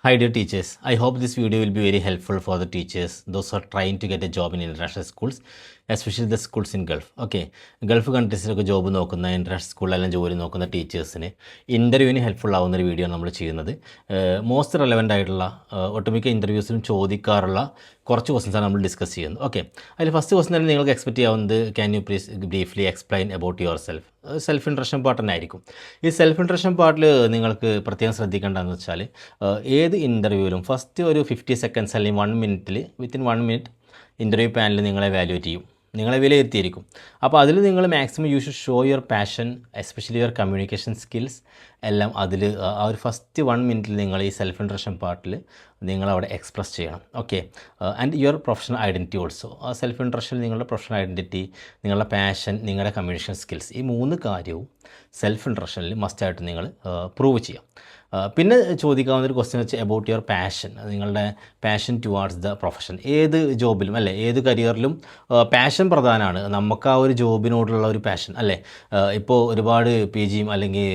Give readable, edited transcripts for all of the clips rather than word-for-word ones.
Hi dear teachers, I hope this video will be very helpful for the teachers, those who are trying to get a job in international schools, especially the schools in Gulf. Okay, Gulf കൺട്രീസിലൊക്കെ job നോക്കുന്ന international സ്കൂളിലെല്ലാം ജോലി നോക്കുന്ന ടീച്ചേഴ്സിന് ഇൻ്റർവ്യൂവിന് helpful ആവുന്ന ഒരു video നമ്മൾ ചെയ്യുന്നത്. മോസ്റ്റ് റെലവൻ്റ് ആയിട്ടുള്ള ഒട്ടുമിക്ക ഇൻ്റർവ്യൂസിലും ചോദിക്കാറുള്ള കുറച്ച് ക്വസ്റ്റൻസാണ് നമ്മൾ ഡിസ്കസ് ചെയ്യുന്നത്. ഓക്കെ, അതിൽ ഫസ്റ്റ് ക്വസ്റ്റൻ തന്നെ നിങ്ങൾക്ക് എക്സ്പെക്ട് ചെയ്യാവുന്നത് can you please briefly explain about your self introduction part തന്നെ ആയിരിക്കും. ഈ സെൽഫ് ഇൻട്രൊഡക്ഷൻ പാർട്ടിൽ നിങ്ങൾക്ക് പ്രത്യേകം ശ്രദ്ധിക്കേണ്ടതെന്ന് വെച്ചാൽ ഏത് ഇൻ്റർവ്യൂവിലും ഫസ്റ്റ് ഒരു 50 സെക്കൻഡ്സ് അല്ലെങ്കിൽ 1 മിനിറ്റിൽ വിത്തിൻ 1 മിനിറ്റ് ഇൻ്റർവ്യൂ പാനൽ നിങ്ങളെ വാല്യുവേറ്റ് ചെയ്യും, നിങ്ങളെ വിലയിരുത്തിയിരിക്കും. അപ്പോൾ അതിൽ നിങ്ങൾ maximum you should show your passion, especially your communication skills എല്ലാം അതിൽ ആ ഒരു ഫസ്റ്റ് 1 മിനിറ്റിൽ നിങ്ങൾ ഈ സെൽഫ് ഇൻട്രൊഡക്ഷൻ പാർട്ടിൽ നിങ്ങളവിടെ എക്സ്പ്രസ് ചെയ്യണം. Okay, and your professional identity also. ആ സെൽഫ് ഇൻട്രൊഡക്ഷനിൽ നിങ്ങളുടെ പ്രൊഫഷണൽ ഐഡൻറ്റിറ്റി, നിങ്ങളുടെ പാഷൻ, നിങ്ങളുടെ കമ്മ്യൂണിക്കേഷൻ സ്കിൽസ്, ഈ 3 കാര്യവും സെൽഫ് ഇൻട്രൊഡക്ഷനിൽ മസ്റ്റായിട്ട് നിങ്ങൾ പ്രൂവ് ചെയ്യാം. പിന്നെ ചോദിക്കാവുന്നൊരു ക്വസ്റ്റ്യൻ വെച്ചാൽ അബൌട്ട് യുവർ പാഷൻ, നിങ്ങളുടെ പാഷൻ ടുവാർഡ്സ് ദ പ്രൊഫഷൻ. ഏത് ജോബിലും അല്ലേ, ഏത് കരിയറിലും പാഷൻ പ്രധാനമാണ്. നമുക്ക് ആ ഒരു ജോബിനോടുള്ള ഒരു പാഷൻ അല്ലേ. ഇപ്പോൾ ഒരുപാട് PGയും അല്ലെങ്കിൽ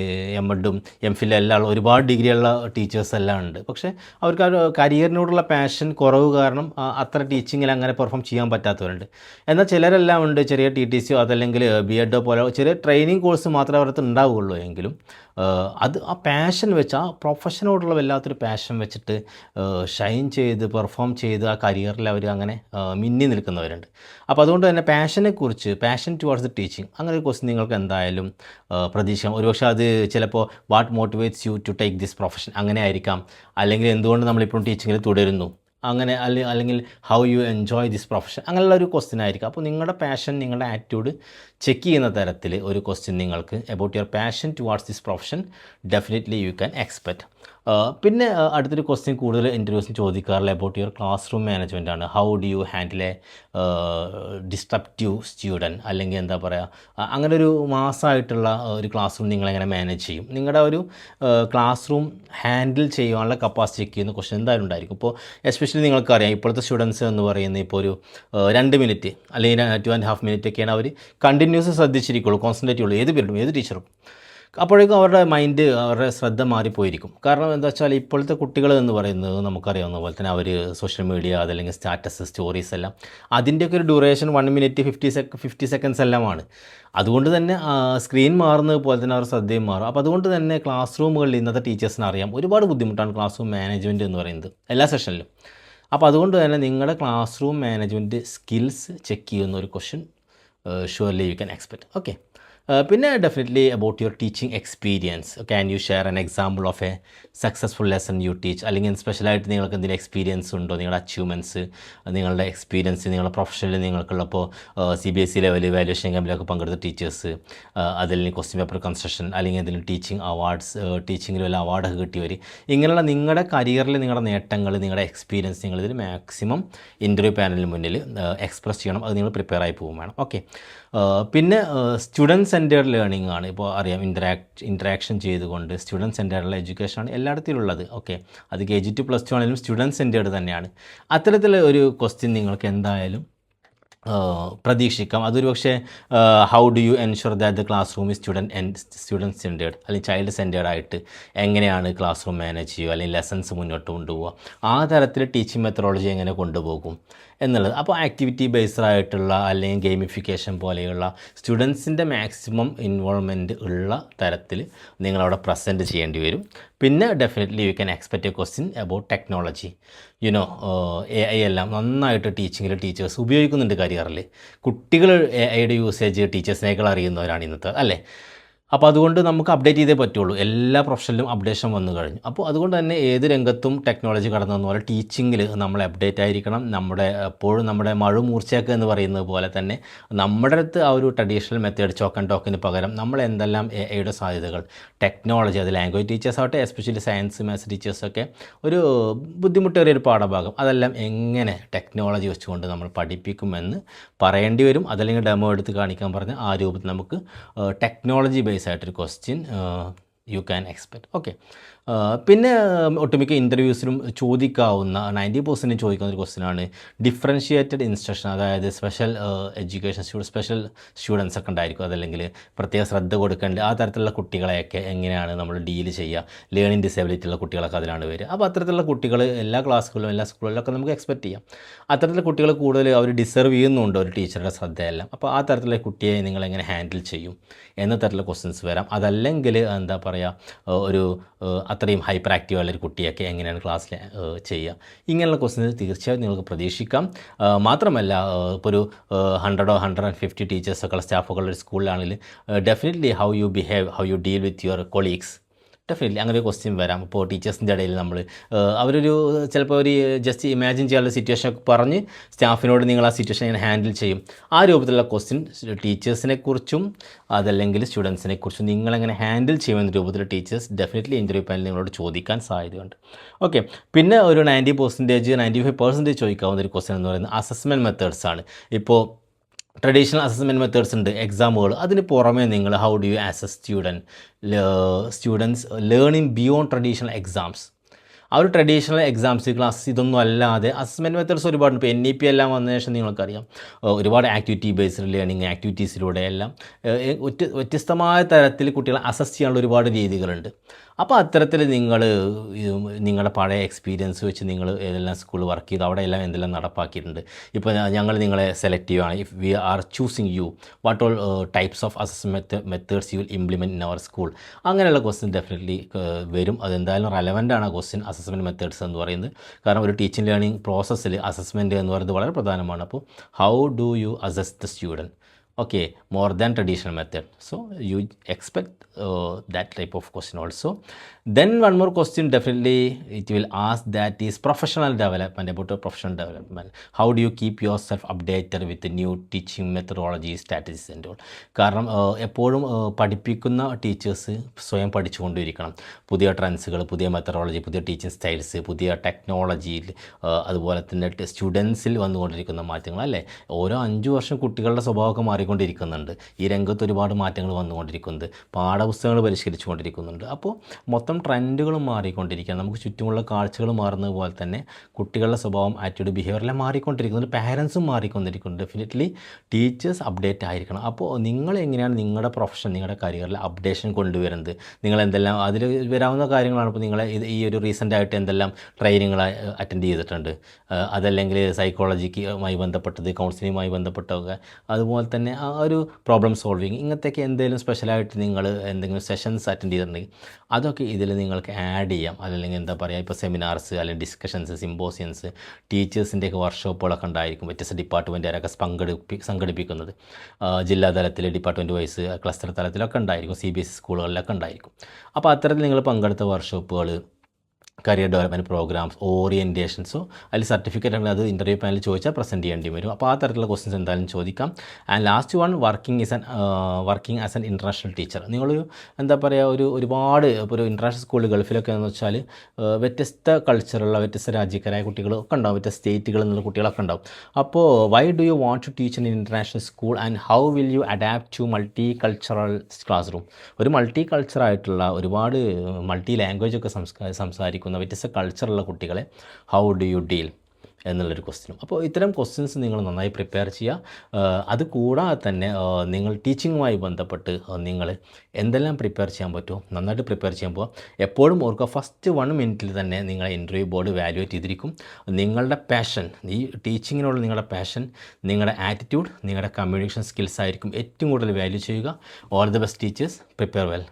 MEdും MPhil എല്ലാം ഒരുപാട് ഡിഗ്രിയുള്ള ടീച്ചേഴ്സ് എല്ലാം ഉണ്ട്. പക്ഷേ അവർക്ക് ആ കരിയറിനോടുള്ള പാഷൻ കുറവ് കാരണം അത്ര ടീച്ചിങ്ങിൽ അങ്ങനെ പെർഫോം ചെയ്യാൻ പറ്റാത്തവരുണ്ട്. എന്നാൽ ചിലരെല്ലാം ഉണ്ട്, ചെറിയ TTCയോ അതല്ലെങ്കിൽ BEdോ പോലെ ചെറിയ ട്രെയിനിങ് കോഴ്സ് മാത്രമേ അവർക്ക് ഉണ്ടാവുകയുള്ളൂ. എങ്കിലും അത് ആ പാഷൻ വെച്ച്, ആ പ്രൊഫഷനോടുള്ള വല്ലാത്തൊരു പാഷൻ വെച്ചിട്ട് ഷൈൻ ചെയ്ത് പെർഫോം ചെയ്ത് ആ കരിയറിൽ അവർ അങ്ങനെ മിന്നി നിൽക്കുന്നവരുണ്ട്. അപ്പോൾ അതുകൊണ്ട് തന്നെ പാഷനെക്കുറിച്ച്, പാഷൻ ടുവാർഡ്സ് ദ ടീച്ചിങ്, അങ്ങനെ ഒരു ക്വസ്റ്റ്യൻ നിങ്ങൾക്ക് എന്തായാലും പ്രതീക്ഷിക്കാം. ഒരുപക്ഷെ അത് ചിലപ്പോൾ what motivates you to take this profession അങ്ങനെ ആയിരിക്കാം, അല്ലെങ്കിൽ എന്തുകൊണ്ട് നമ്മളിപ്പോൾ ടീച്ചിങ്ങിൽ തുടരുന്നു, അങ്ങനെ അല്ലെങ്കിൽ how you enjoy this profession, അങ്ങനെയുള്ള ഒരു ക്വസ്റ്റ്യൻ ആയിരിക്കും. അപ്പോൾ നിങ്ങളുടെ പാഷൻ, നിങ്ങളുടെ ആറ്റിറ്റ്യൂഡ് ചെക്ക് ചെയ്യുന്ന തരത്തിൽ ഒരു ക്വസ്റ്റ്യൻ നിങ്ങൾക്ക് about your passion towards this profession definitely you can expect. പിന്നെ അടുത്തൊരു ക്വസ്റ്റ്യൻ കൂടുതൽ ഇൻ്റർവ്യൂസിന് ചോദിക്കാറില്ല about your classroom management ആണ്. How do you handle a disruptive student, അല്ലെങ്കിൽ എന്താ പറയുക, അങ്ങനെ ഒരു മാസമായിട്ടുള്ള ഒരു ക്ലാസ് റൂം നിങ്ങളെങ്ങനെ മാനേജ് ചെയ്യും, നിങ്ങളുടെ ഒരു ക്ലാസ് റൂം ഹാൻഡിൽ ചെയ്യാനുള്ള കപ്പാസിറ്റി ചെക്ക് ചെയ്യുന്ന ക്വസ്റ്റ്യൻ എന്തായാലും ഉണ്ടായിരിക്കും. ഇപ്പോൾ എസ്പെഷ്യലി നിങ്ങൾക്കറിയാം ഇപ്പോഴത്തെ സ്റ്റുഡൻസ് എന്ന് പറയുന്നത് ഇപ്പോൾ ഒരു 2 മിനിറ്റ് അല്ലെങ്കിൽ 2.5 മിനിറ്റ് ഒക്കെയാണ് അവർ കണ്ടിന്യൂസ് ശ്രദ്ധിച്ചിരിക്കുള്ളൂ, കോൺസെൻട്രേറ്റ് ചെയ്യുള്ളൂ, ഏത് പീരീഡും ഏത് ടീച്ചറും. അപ്പോഴേക്കും അവരുടെ മൈൻഡ്, അവരുടെ ശ്രദ്ധ മാറിപ്പോയിരിക്കും. കാരണം എന്താ വെച്ചാൽ ഇപ്പോഴത്തെ കുട്ടികൾ എന്ന് പറയുന്നത് നമുക്കറിയാവുന്ന പോലെ തന്നെ അവർ സോഷ്യൽ മീഡിയ അതല്ലെങ്കിൽ സ്റ്റാറ്റസ്, സ്റ്റോറീസ് എല്ലാം അതിൻ്റെയൊക്കെ ഒരു ഡ്യൂറേഷൻ 1 മിനിറ്റ് 50 സെക്കൻഡ്സ് എല്ലാമാണ്. അതുകൊണ്ട് തന്നെ സ്ക്രീൻ മാറുന്നത് പോലെ തന്നെ അവരുടെ ശ്രദ്ധയും മാറും. അപ്പോൾ അതുകൊണ്ട് തന്നെ ക്ലാസ് റൂമുകളിൽ ഇന്നത്തെ ടീച്ചേഴ്സിന് അറിയാം ഒരുപാട് ബുദ്ധിമുട്ടാണ് ക്ലാസ് റൂം മാനേജ്മെൻറ്റ് എന്ന് പറയുന്നത് എല്ലാ സെഷനിലും. അപ്പോൾ അതുകൊണ്ട് തന്നെ നിങ്ങളുടെ classroom management skills check ചെയ്യുന്ന ഒരു question surely you can expect. Okay, പിന്നെ definitely about your teaching experience. Can you share an example of a successful lesson you teach, അല്ലെങ്കിൽ സ്പെഷ്യലായിട്ട് നിങ്ങൾക്ക് എന്തെങ്കിലും എക്സ്പീരിയൻസ് ഉണ്ടോ, നിങ്ങളുടെ അച്ചീവ്മെൻറ്റ്സ്, നിങ്ങളുടെ എക്സ്പീരിയൻസ്, നിങ്ങളുടെ പ്രൊഫഷനിൽ നിങ്ങൾക്കുള്ളപ്പോൾ CBSE ലെവൽ വാല്യുവേഷൻ ക്യാമ്പിലൊക്കെ പങ്കെടുത്ത ടീച്ചേഴ്സ്, അതല്ലെങ്കിൽ ക്വസ്റ്റ്യൻ പേപ്പർ കൺസ്ട്രക്ഷൻ, അല്ലെങ്കിൽ എന്തെങ്കിലും ടീച്ചിങ് അവാർഡ്സ്, ടീച്ചിങ്ങിൽ വല്ല അവാർഡൊക്കെ കിട്ടിയവർ, ഇങ്ങനെയുള്ള നിങ്ങളുടെ കരിയറിൽ നിങ്ങളുടെ നേട്ടങ്ങൾ, നിങ്ങളുടെ എക്സ്പീരിയൻസ് നിങ്ങളിതിൽ മാക്സിമം ഇൻ്റർവ്യൂ പാനലിന് മുന്നിൽ എക്സ്പ്രസ് ചെയ്യണം. അത് നിങ്ങൾ പ്രിപ്പയർ ആയി പോകും വേണം. ഓക്കെ, പിന്നെ സ്റ്റുഡൻറ്റ് സെൻറ്റേർഡ് ലേണിംഗ് ആണ്. ഇപ്പോൾ അറിയാം ഇൻറ്ററാക്ഷൻ ചെയ്തുകൊണ്ട് സ്റ്റുഡൻറ്റ് സെൻറ്റേർഡുള്ള എഡ്യൂക്കേഷനാണ് എല്ലായിടത്തിലും ഉള്ളത്. ഓക്കെ, അത് KG to +2 ആണെങ്കിലും സ്റ്റുഡൻറ്റ് സെൻറ്റേർഡ് തന്നെയാണ്. അത്തരത്തിലുള്ള ഒരു ക്വസ്റ്റ്യൻ നിങ്ങൾക്ക് എന്തായാലും പ്രതീക്ഷിക്കാം. അതൊരു പക്ഷേ how do U ensure that the class room is student centred അല്ലെങ്കിൽ ചൈൽഡ് സെൻറ്റേർഡ് ആയിട്ട് എങ്ങനെയാണ് ക്ലാസ് റൂം മാനേജ് ചെയ്യുക, അല്ലെങ്കിൽ ലെസൺസ് മുന്നോട്ട് കൊണ്ടുപോകുക, ആ തരത്തിൽ ടീച്ചിങ് മെത്തഡോളജി എങ്ങനെ കൊണ്ടുപോകും എന്നുള്ളത്. അപ്പോൾ ആക്ടിവിറ്റി ബേസ്ഡ് ആയിട്ടുള്ള അല്ലെങ്കിൽ ഗെയിമിഫിക്കേഷൻ പോലെയുള്ള സ്റ്റുഡൻസിൻ്റെ മാക്സിമം ഇൻവോൾവ്മെൻറ്റ് ഉള്ള തരത്തിൽ നിങ്ങളവിടെ പ്രസൻറ്റ് ചെയ്യേണ്ടി വരും. പിന്നെ definitely you can expect A question about technology. You know AI എല്ലാം നന്നായിട്ട് ടീച്ചിങ്ങിൽ ടീച്ചേഴ്സ് ഉപയോഗിക്കുന്നുണ്ട് കരിയറിൽ. കുട്ടികൾ AIയുടെ യൂസേജ് ടീച്ചേഴ്സിനേക്കാൾ അറിയുന്നവരാണ് ഇന്നത്തെ അല്ലേ. അപ്പോൾ അതുകൊണ്ട് നമുക്ക് അപ്ഡേറ്റ് ചെയ്തേ പറ്റുള്ളൂ. എല്ലാ പ്രൊഫഷനിലും അപ്ഡേഷൻ വന്നു കഴിഞ്ഞു. അപ്പോൾ അതുകൊണ്ട് തന്നെ ഏത് രംഗത്തും ടെക്നോളജി കടന്നു വന്ന പോലെ ടീച്ചിങ്ങിൽ നമ്മൾ അപ്ഡേറ്റ് ആയിരിക്കണം. എപ്പോഴും നമ്മുടെ മൂർച്ചയൊക്കെ എന്ന് പറയുന്നത് പോലെ തന്നെ നമ്മുടെ അടുത്ത് ആ ഒരു ട്രഡീഷണൽ മെത്തേഡ് ചോക്ക് ആൻഡ് ടോക്കിന് പകരം നമ്മൾ എന്തെല്ലാം AIയുടെ സാധ്യതകൾ, ടെക്നോളജി, അത് ലാംഗ്വേജ് ടീച്ചേഴ്സ് ആവട്ടെ, എസ്പെഷ്യലി സയൻസ് മാത്സ് ടീച്ചേഴ്സൊക്കെ ഒരു ബുദ്ധിമുട്ടേറിയ ഒരു പാഠഭാഗം, അതെല്ലാം എങ്ങനെ ടെക്നോളജി വെച്ചുകൊണ്ട് നമ്മൾ പഠിപ്പിക്കുമെന്ന് പറയേണ്ടി വരും. അതല്ലെങ്കിൽ ഡെമോ എടുത്ത് കാണിക്കാൻ പറഞ്ഞ ആ രൂപത്തിൽ നമുക്ക് ടെക്നോളജി ബേസ് ആയിട്ടൊരു question you can expect. Okay, പിന്നെ ഒട്ടുമിക്ക ഇൻ്റർവ്യൂസിലും ചോദിക്കാവുന്ന 90% ചോദിക്കുന്ന ഒരു ക്വസ്റ്റ്യനാണ് ഡിഫറൻഷിയേറ്റഡ് ഇൻസ്ട്രക്ഷൻ, അതായത് സ്പെഷ്യൽ എഡ്യൂക്കേഷൻ സ്പെഷ്യൽ സ്റ്റുഡൻസ് ഒക്കെ ഉണ്ടായിരിക്കും, അതല്ലെങ്കിൽ പ്രത്യേക ശ്രദ്ധ കൊടുക്കേണ്ട ആ തരത്തിലുള്ള കുട്ടികളെയൊക്കെ എങ്ങനെയാണ് നമ്മൾ ഡീൽ ചെയ്യുക, ലേണിംഗ് ഡിസേബിലിറ്റി ഉള്ള കുട്ടികളൊക്കെ അതിലാണ് വരിക. അപ്പോൾ അത്തരത്തിലുള്ള കുട്ടികൾ എല്ലാ ക്ലാസ്സുകളിലും എല്ലാ സ്കൂളുകളിലൊക്കെ നമുക്ക് എക്സ്പെക്റ്റ് ചെയ്യാം. അത്തരത്തിലുള്ള കുട്ടികൾ കൂടുതൽ അവർ ഡിസർവ് ചെയ്യുന്നുണ്ട് ഒരു ടീച്ചറുടെ ശ്രദ്ധയെല്ലാം. അപ്പോൾ ആ തരത്തിലുള്ള കുട്ടിയെ നിങ്ങൾ എങ്ങനെ ഹാൻഡിൽ ചെയ്യും എന്ന തരത്തിലുള്ള ക്വസ്റ്റ്യൻസ് വരാം. അതല്ലെങ്കിൽ എന്താ പറയുക, ഒരു അത്രയും ഹൈപ്പർ ആക്റ്റീവ് ഉള്ളൊരു കുട്ടിയൊക്കെ എങ്ങനെയാണ് ക്ലാസ്സിൽ ചെയ്യുക, ഇങ്ങനെയുള്ള ക്വസ്റ്റ്യൻസ് തീർച്ചയായും നിങ്ങൾക്ക് പ്രതീക്ഷിക്കാം. മാത്രമല്ല ഇപ്പോൾ ഒരു 100 or 150 ടീച്ചേഴ്സൊക്കെ ഉള്ള സ്റ്റാഫൊക്കെ ഉള്ള ഒരു സ്കൂളിലാണെങ്കിൽ definitely how you behave, how you deal with your colleagues, definitely അങ്ങനെ ഒരു ക്വസ്റ്റ്യൻ വരാം. ഇപ്പോൾ ടീച്ചേഴ്സിൻ്റെ ഇടയിൽ നമ്മൾ അവരൊരു ചിലപ്പോൾ ഒരു ജസ്റ്റ് ഇമാജിൻ ചെയ്യാനുള്ള സിറ്റുവേഷൻ ഒക്കെ പറഞ്ഞ് സ്റ്റാഫിനോട് നിങ്ങൾ ആ സിറ്റുവേഷൻ എങ്ങനെ ഹാൻഡിൽ ചെയ്യും, ആ രൂപത്തിലുള്ള ക്വസ്റ്റ്യൻ ടീച്ചേഴ്സിനെ കുറിച്ചും അതല്ലെങ്കിൽ സ്റ്റുഡൻസിനെ കുറിച്ചും നിങ്ങളെങ്ങനെ ഹാൻഡിൽ ചെയ്യുമെന്ന രൂപത്തിൽ ടീച്ചേഴ്സ് ഡെഫിനറ്റ്ലി ഇൻ്റർവ്യൂ പാനൽ നിങ്ങളോട് ചോദിക്കാൻ സാധ്യതയുണ്ട്. ഓക്കെ, പിന്നെ ഒരു 90%, 95% ചോദിക്കാവുന്ന ഒരു ക്വസ്റ്റ്യൻ എന്ന് പറയുന്നത് അസസ്മെൻറ്റ് മെത്തേഡ്സ് ആണ്. ഇപ്പോൾ ട്രഡീഷണൽ അസസ്മെൻറ്റ് മെത്തേഡ്സ് ഉണ്ട്, എക്സാമുകൾ. അതിന് പുറമേ നിങ്ങൾ how do you assess students learning beyond traditional exams. ആ ഒരു ട്രഡീഷണൽ എക്സാംസ് ക്ലാസ് ഇതൊന്നും അല്ലാതെ അസസ്മെൻറ്റ് മെത്തേഡ്സ് ഒരുപാടുണ്ട്. ഇപ്പോൾ NEP എല്ലാം വന്ന ശേഷം നിങ്ങൾക്കറിയാം ഒരുപാട് ആക്ടിവിറ്റി ബേസ്ഡ് ലേണിംഗ് ആക്ടിവിറ്റീസിലൂടെ എല്ലാം വ്യത്യസ്തമായ തരത്തിൽ കുട്ടികളെ അസസ് ചെയ്യാനുള്ള ഒരുപാട് രീതികളുണ്ട്. അപ്പോൾ അത്തരത്തിൽ നിങ്ങൾ നിങ്ങളുടെ പഴയ എക്സ്പീരിയൻസ് വെച്ച് നിങ്ങൾ ഏതെല്ലാം സ്കൂൾ വർക്ക് ചെയ്തു അവിടെ എല്ലാം എന്തെല്ലാം നടപ്പാക്കിയിട്ടുണ്ട്. ഇപ്പോൾ ഞങ്ങൾ നിങ്ങളെ സെലക്ട് ചെയ്യുകയാണ്, if we are choosing you, what all types of assessment methods you will implement in our school, അങ്ങനെയുള്ള ക്വസ്റ്റ്യൻ ഡെഫിനറ്റ്ലി വരും. അതെന്തായാലും റെലവൻ്റ് ആണ് ക്വസ്റ്റ്യൻ അസസ്മെൻറ്റ് മെത്തേഡ്സ് എന്ന് പറയുന്നത്. കാരണം ഒരു ടീച്ചിങ് ലേണിംഗ് പ്രോസസ്സിൽ അസസ്മെൻറ്റ് എന്ന് പറയുന്നത് വളരെ പ്രധാനമാണ്. അപ്പോൾ how do you assess the student, okay, more than traditional method, so you expect that type of question also. Then one more question definitely it will ask, that is professional development, about professional development. How do you keep yourself updated with the new teaching methodologies, strategies and all. കാരണം എപ്പോഴും പഠിപ്പിക്കുന്ന teachers സ്വയം പഠിച്ചുകൊണ്ടിരിക്കണം. പുതിയ ട്രെൻഡ്സുകൾ, പുതിയ methodology, പുതിയ teaching styles, പുതിയ ടെക്നോളജിയിൽ, അതുപോലെ തന്നെ സ്റ്റുഡൻസിൽ വന്നുകൊണ്ടിരിക്കുന്ന മാറ്റങ്ങൾ അല്ലേ. ഓരോ 5 വർഷം കുട്ടികളുടെ സ്വഭാവമൊക്കെ മാറിക്കൊണ്ടിരിക്കുന്നുണ്ട്. ഈ രംഗത്ത് ഒരുപാട് മാറ്റങ്ങൾ വന്നുകൊണ്ടിരിക്കുന്നുണ്ട്, പാഠപുസ്തകങ്ങൾ പരിഷ്കരിച്ചുകൊണ്ടിരിക്കുന്നുണ്ട്. അപ്പോൾ മൊത്തം ട്രെൻഡുകളും മാറിക്കൊണ്ടിരിക്കുകയാണ്. നമുക്ക് ചുറ്റുമുള്ള കാഴ്ചകൾ മാറുന്നത് പോലെ തന്നെ കുട്ടികളുടെ സ്വഭാവം, ആറ്റിറ്റ്യൂഡ്, ബിഹേവിയറെല്ലാം മാറിക്കൊണ്ടിരിക്കുന്നുണ്ട്. പാരൻസും മാറിക്കൊണ്ടിരിക്കുന്നുണ്ട്. ഡെഫിനറ്റ്ലി ടീച്ചേഴ്സ് അപ്ഡേറ്റ് ആയിരിക്കണം. അപ്പോൾ നിങ്ങൾ എങ്ങനെയാണ് നിങ്ങളുടെ പ്രൊഫഷൻ, നിങ്ങളുടെ കരിയറിൽ അപ്ഡേഷൻ കൊണ്ടുവരുന്നത്, നിങ്ങൾ എന്തെല്ലാം അതിൽ വരാവുന്ന കാര്യങ്ങളാണ്. ഇപ്പോൾ നിങ്ങളെ ഈ ഒരു റീസെൻ്റായിട്ട് എന്തെല്ലാം ട്രെയിനിങ്ങൾ അറ്റൻഡ് ചെയ്തിട്ടുണ്ട്, അതല്ലെങ്കിൽ സൈക്കോളജിക്കുമായി ബന്ധപ്പെട്ടത്, കൗൺസിലിങ്ങുമായി ബന്ധപ്പെട്ടതൊക്കെ, അതുപോലെ തന്നെ ആ ഒരു പ്രോബ്ലം സോൾവിങ്, ഇങ്ങനത്തെയൊക്കെ എന്തെങ്കിലും സ്പെഷ്യലായിട്ട് നിങ്ങൾ എന്തെങ്കിലും സെഷൻസ് അറ്റൻഡ് ചെയ്തിട്ടുണ്ടെങ്കിൽ അതൊക്കെ ഇതിൽ നിങ്ങൾക്ക് ആഡ് ചെയ്യാം. അല്ലെങ്കിൽ എന്താ പറയുക, ഇപ്പോൾ സെമിനാർസ് അല്ലെങ്കിൽ ഡിസ്കഷൻസ്, സിമ്പോസിയൻസ്, ടീച്ചേഴ്സിൻ്റെയൊക്കെ വർക്ക്ഷോപ്പുകളൊക്കെ ഉണ്ടായിരിക്കും. വ്യത്യസ്ത ഡിപ്പാർട്ട്മെൻറ്റുകാരൊക്കെ സംഘടിപ്പിക്കുന്നത് ജില്ലാ തലത്തിൽ, ഡിപ്പാർട്ട്മെൻറ്റ് വൈസ്, ക്ലസ്റ്റർ തലത്തിലൊക്കെ ഉണ്ടായിരിക്കും. CBSE സ്കൂളുകളിലൊക്കെ ഉണ്ടായിരിക്കും. അപ്പോൾ അത്തരത്തിൽ നിങ്ങൾ പങ്കെടുത്ത വർക്ക്ഷോപ്പുകൾ, കരിയർ ഡെവലപ്മെൻറ്റ് പ്രോഗ്രാംസ്, ഓറിയൻറ്റേഷൻസോ അതിൽ സർട്ടിഫിക്കറ്റ് ആണെങ്കിൽ അത് ഇൻ്റർവ്യൂ പാനലിൽ ചോദിച്ചാൽ പ്രസൻറ്റ് ചെയ്യേണ്ടി വരും. അപ്പോൾ ആ തരത്തിലുള്ള ക്വസ്റ്റ്യൻസ് എന്തായാലും ചോദിക്കാം. And last one, working as an international teacher. നിങ്ങളൊരു എന്താ പറയുക, ഒരുപാട് ഇപ്പോൾ ഒരു ഇൻ്റർനാഷണൽ സ്കൂൾ ഗൾഫിലൊക്കെ എന്ന് വെച്ചാൽ വ്യത്യസ്ത കൾച്ചറുള്ള, വ്യത്യസ്ത രാജ്യക്കാരായ കുട്ടികളൊക്കെ ഉണ്ടാവും, വ്യത്യസ്ത സ്റ്റേറ്റുകളിൽ നിന്നുള്ള കുട്ടികളൊക്കെ ഉണ്ടാവും. അപ്പോൾ why do you want to teach in international school and how will you adapt to multicultural classroom. ഒരു മൾട്ടി കൾച്ചറായിട്ടുള്ള, ഒരുപാട് മൾട്ടി ലാംഗ്വേജ് ഒക്കെ സംസാരിക്കുന്ന വ്യത്യസ്ത കൾച്ചറുള്ള കുട്ടികളെ ഹൗ ഡു യു ഡീൽ എന്നുള്ളൊരു ക്വസ്റ്റ്യനും. അപ്പോൾ ഇത്തരം ക്വസ്റ്റ്യൻസ് നിങ്ങൾ നന്നായി പ്രിപ്പയർ ചെയ്യുക. അതുകൂടാതെ തന്നെ നിങ്ങൾ ടീച്ചിങ്ങുമായി ബന്ധപ്പെട്ട് നിങ്ങൾ എന്തെല്ലാം പ്രിപ്പയർ ചെയ്യാൻ പറ്റുമോ നന്നായിട്ട് പ്രിപ്പയർ ചെയ്യാൻ പോവുക. എപ്പോഴും ഓർക്കുക, ഫസ്റ്റ് 1 മിനിറ്റിൽ തന്നെ നിങ്ങളെ ഇൻ്റർവ്യൂ ബോർഡ് വാല്യുവേറ്റ് ചെയ്തിരിക്കും. നിങ്ങളുടെ പാഷൻ, ഈ ടീച്ചിങ്ങിനോട് നിങ്ങളുടെ പാഷൻ, നിങ്ങളുടെ ആറ്റിറ്റ്യൂഡ്, നിങ്ങളുടെ കമ്മ്യൂണിക്കേഷൻ സ്കിൽസ് ആയിരിക്കും ഏറ്റവും കൂടുതൽ വാല്യൂ ചെയ്യുക. All the best teachers, prepare well.